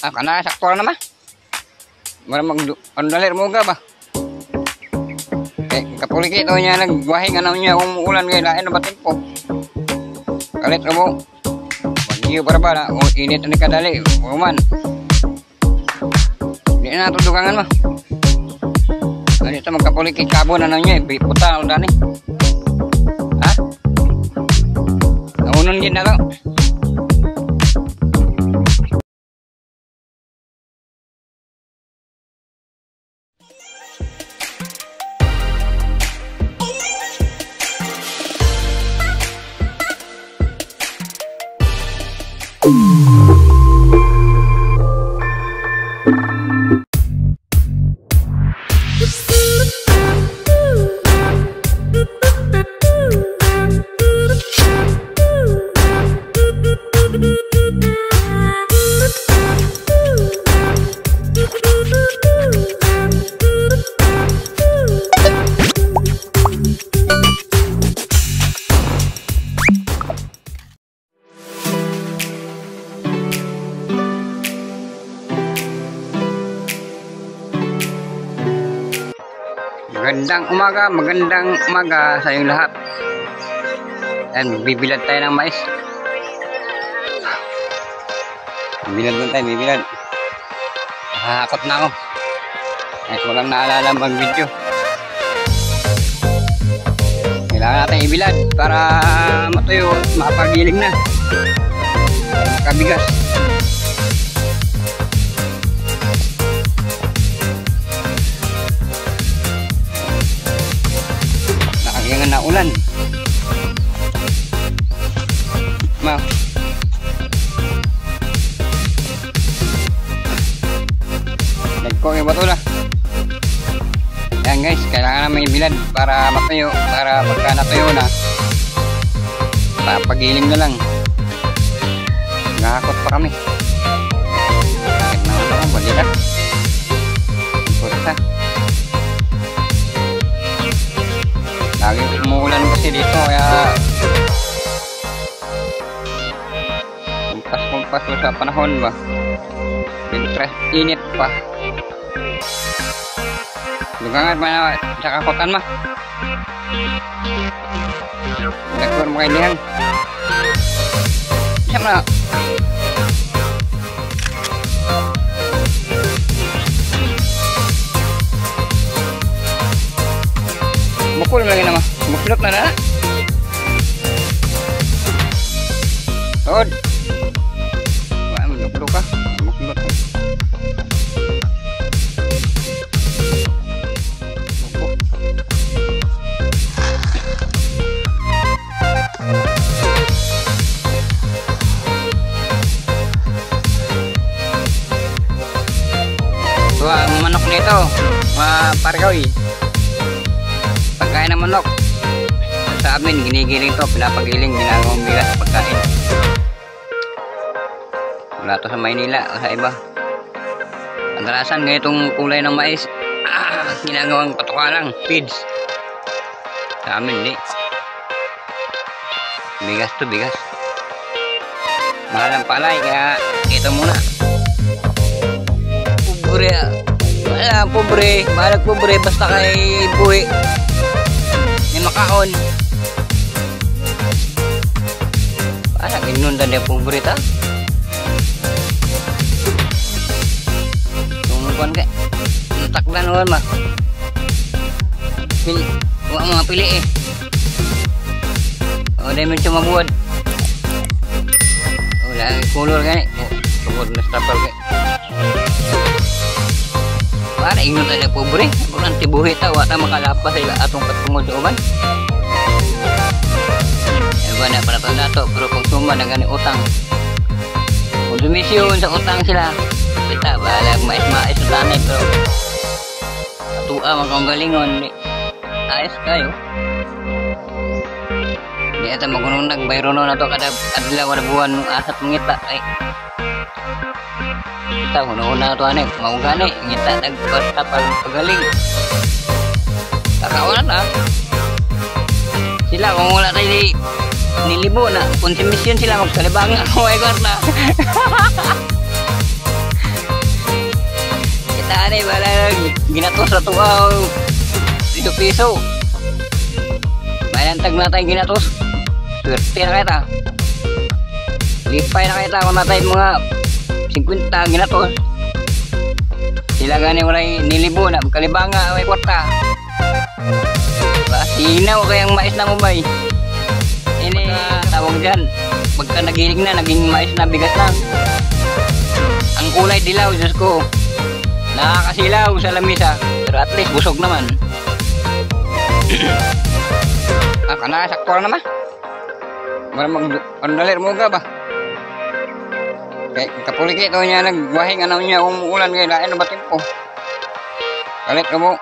Kana sakto na ma. Mura mag-dalir mo ga ba? Kapuliki ito niya nagwahing ano niya umuulan ngayon lain na batin po. Kalit mo. Mag-iyo para ba na init ni kadali. Uman. Di na ito dugangan ma. Ano ito magkapuliki kabon ano niya. Puta ulan eh. Ha? Naunon din na to. Magandang umaga sa inyong lahat. Ayan, bibilad tayo ng mais. Bibilad lang tayo, bibilad. Nakakakot na ako. Ay, walang naalala mag-video. Kailangan natin ibilad para matuyo, makapagiling na. Makabigas. Na ulan. Ma. Nagko yung bato na. Yan guys, kailangan namin ibilad para matuyo, para pagka natuyo na papagiling na lang. Nakakot pa kami. Bakit naman ako, balita. Purta. Lagi umuulan kasi dito kaya kumpas sa panahon ba. Pinterest init pa. Dugangan ba sa kakotan ma? Nagkuhan mo kayo niyan. Siyam na. Mukul lagi nama, mukluk na na. Tod. Wah, mukluk ka, mukluk. Wah, manok nito, pargawi. Pagkain ng manok sa amin, ginigiling to, pinapagiling, ginagawang bigas sa pagkain. Wala to sa Maynila o sa iba. Kadalasan ganitong kulay ng mais, ginagawang patukalang feeds. Sa amin di. Bigas to, bigas. Mahal ang palay, kaya ito muna. Pobre, wala, pobre, balag pobre, basta kay buhi. Makaon. Parang inundan niya paborita. Tungguan kay. Takdan naman ma. Huwag mga pili eh. O, dahil medyo mabuad. Wala, color gani. Tungguan na strapal kay. Para ingon tayo pobre, bukan tibuhi ta, wata makalapas sila atong katungod uban. Ewan na para tanda to, pero kung suma na gani utang, konsumisyon sa utang sila, kita balag mais-mais sa tanay, pero tua makang galingon, ayos kayo. Di ata magunong nagbayrono na to kada adlaw kada buwan asat mangita ay. Kita una-una to ane, mau gani ngita nagpatapal pagaling. Kakawalan na. Sila kung wala tayo di nilibo na konsumisyon sila magsalibang ako ay na. Kita ani wala ginatos sa tuaw. Piso. Bayan tag na tayo ginatos. Swerte na kita. Lipay na kita kung natay mga 50 ginatos. Sila gani wala nilibo na kalibanga ay kwarta. Sinaw kayang mais na mumay. Ini tawag dyan. Pagka nagilig na, naging mais na bigas na. Ang kulay dilaw, Diyos ko. Nakakasilaw sa lamisa. Pero at least busog naman. Kana sakto naman. Para mag-ondalir mo ka ba? Kaya kapuli kayo niya nagwahing ano niya umuulan kayo. Lain na ba tempo? Kalit ka mo.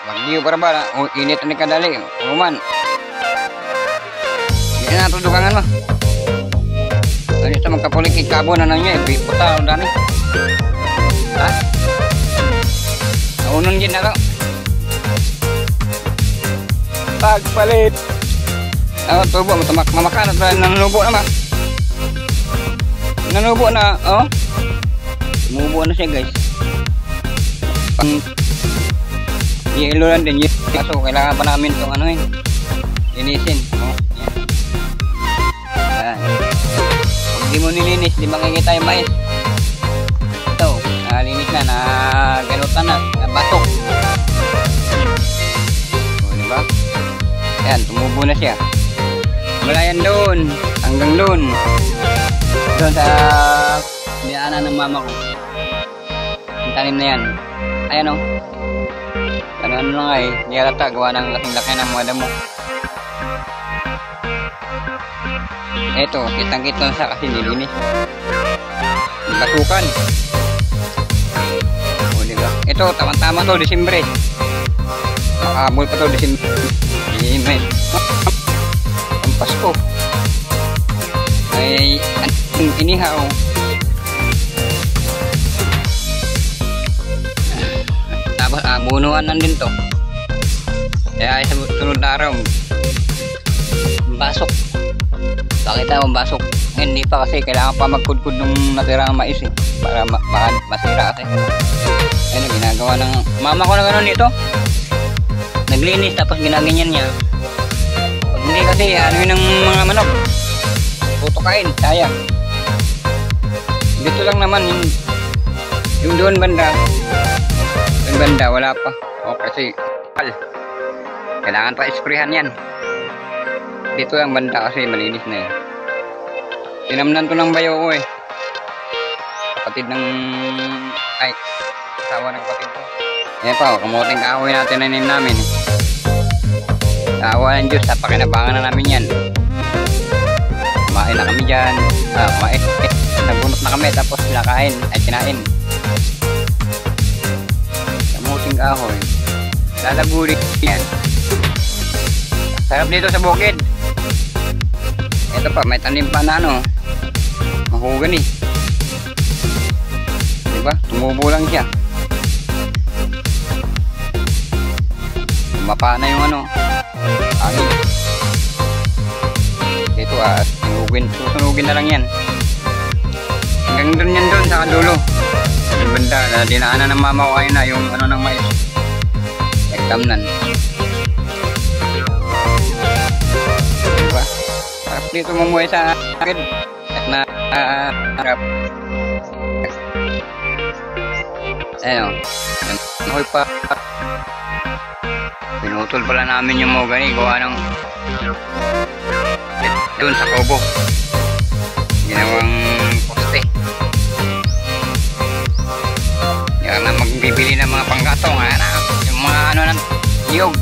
Magdiyo para ba? Init na kadali. Umuman. Hindi na natudukangan mo. Ganito magkapulik ikabon na niya. Puta, ang dami. Ha? Naunon din na to. Pagpalit. Tubo. Mamakan at nanubo naman. Nanubo na. Oh. Tumubo na siya guys. Yellow lang din. So, kailangan pa namin itong ano eh. Linisin. Oh, yan. Kung di mo nilinis, di makikita yung mais. Ito, nalinis na, nagalutan na, nabatok. O, diba? Yan, tumubo na siya. Wala yan doon. Hanggang doon. Doon sa diyaanan ng mama ko. Yung tanim na yan. Ayan o. Ano na nga eh, hindi alata, gawa ng laking-laki ng mga damo. Eto, kitang-kita sa kasi nilinis. Basukan. O, diba? Ito, tama-tama to, Disyembre. Makabol pa to, Disyembre. Ang Pasko. Ay, inihaw. Tapos bunuan nan din to. Kaya sa sunod na araw basok. Bakit ako basok? Hindi pa kasi kailangan pa magkudkud ng natirang mais eh, para masira kasi. Ayun ginagawa ng mama ko na gano'n dito. Naglinis tapos ginaganyan niya. Pag hindi kasi ano yun ng mga manok. Tutukain, sayang. Dito lang naman yung doon banda. Yung banda, wala pa. O kasi, kailangan pa isprehan yan. Dito lang banda kasi malinis na eh. Tinamnan to ng bayo ko eh. Kapatid ng... Ay, asawa ng kapatid ko. Yan pa, kamuting kahoy natin na namin eh. Awa ng Diyos, napakinabangan na namin yan. Kumain na kami dyan. Kumain. Nagbunot na kami tapos kinakain. Ay, kinain. Kamuting kahoy. Lalagurin yan. Sarap dito sa bukid. Ito pa, may tanim pa na ano. Mahugan eh. Diba? Tumubo lang siya. Mapa na yung ano. Angin. Dito susunugin na lang yan. Hanggang doon yan doon sa kadulo. Yung banda, dinaanan ng mama ko ayun na yung ano ng mais. Nagtamnan. Diba? Sarap dito mamuhay sa akin. At na harap. Ayun. Nahoy pa. Pinutol pala namin yung mga gani. Gawa ng doon sa Kobo. Ginawang poste. Yan na magbibili ng mga panggatong. Yung mga ano ng niyog.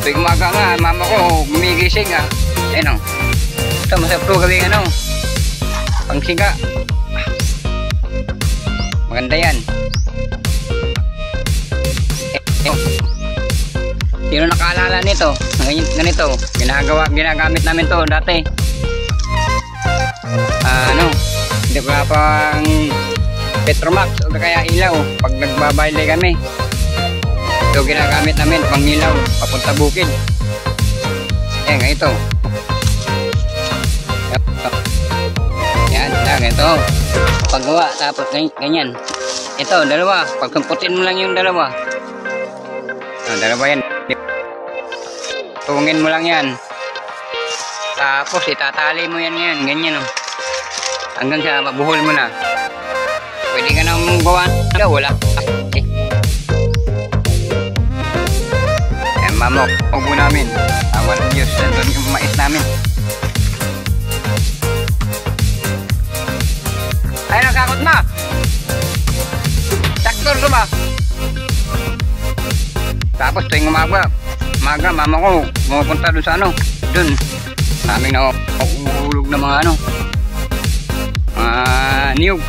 Tuwing umaga nga, mama ko gumigising ah. Ayun o. Ito masarap to gawing ano. Pangsiga. Maganda yan. Sino nakaalala nito? Ganito. Ginagamit namin to dati. Ano? Hindi ko pang Petromax o kaya ilaw. Pag nagbabayle kami. Ito ginagamit namin pang ilaw. Papunta bukid. Ayan, ganito. Ito, paggawa, tapos ganyan. Ito, dalawa. Pagkumputin mo lang yung dalawa. Dalawa yan. Tungin mo lang yan. Tapos itatali mo yan ngayon. Ganyan oh. Hanggang sa mabuhol mo na. Pwede ka nang gawa. Wala. Okay. Ayan, mamok. Huwag namin. Awan ng Diyos. Nandun yung mais namin. Ay, nakakot na. Traktor to ba? Tapos tuwing umaga, mama ko pumupunta dun sa ano, dun naming nakuhulog na mga ano, niyog.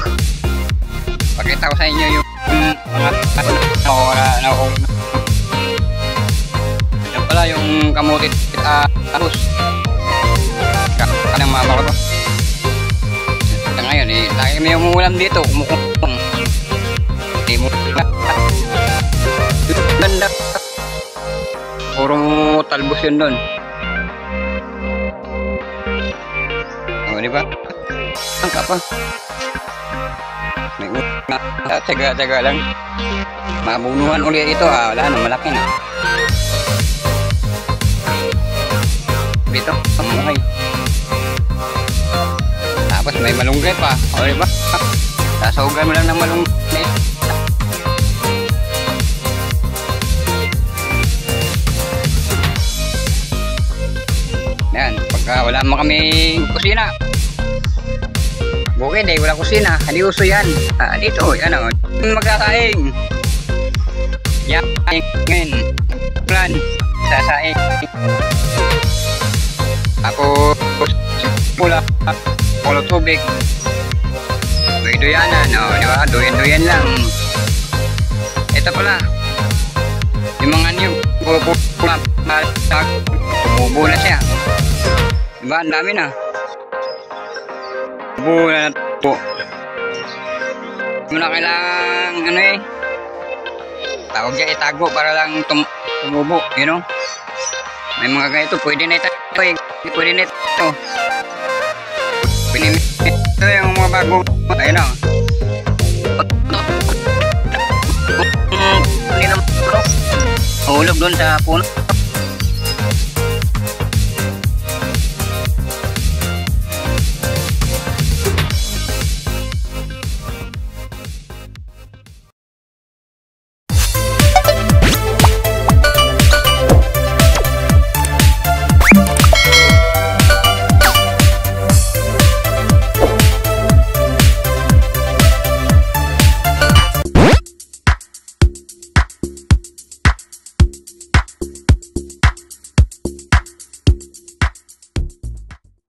Pakita ko sa inyo yung mga nakuhulog. Yan pala yung kamutit tapos kanang mama ko to. Ito ngayon tayo may umuulam dito, kumukulong. Hindi mo ganda. Puro talbos yun doon. O, di ba? Ang kapa. May una. Tsaga lang. Mabunuhan ulit ito. Wala na, malaki na. Dito, pamuhay. Tapos may malunggay pa. O, di ba? Sasahugan mo lang ng malunggay. Yan, pagka wala mo kami kusina. Bukid wala kusina. Hindi uso yan. Dito, yan o. Magsasaing. Yan, ngayon. Plan, sasaing. Tapos, pulo tubig. Duyanan, o, di ba? Duyan lang. Ito pala. Yung mga niyog, tumubo na siya. Diba? Ang dami na. Tumubo na po. Hindi mo na kailangan, ano tawag niya itago para lang tumubo, you know? May mga ganito, pwede na ito. Pwede na ito. Pwede na ito yung mga bagong, ayun o. Hulog doon sa puno.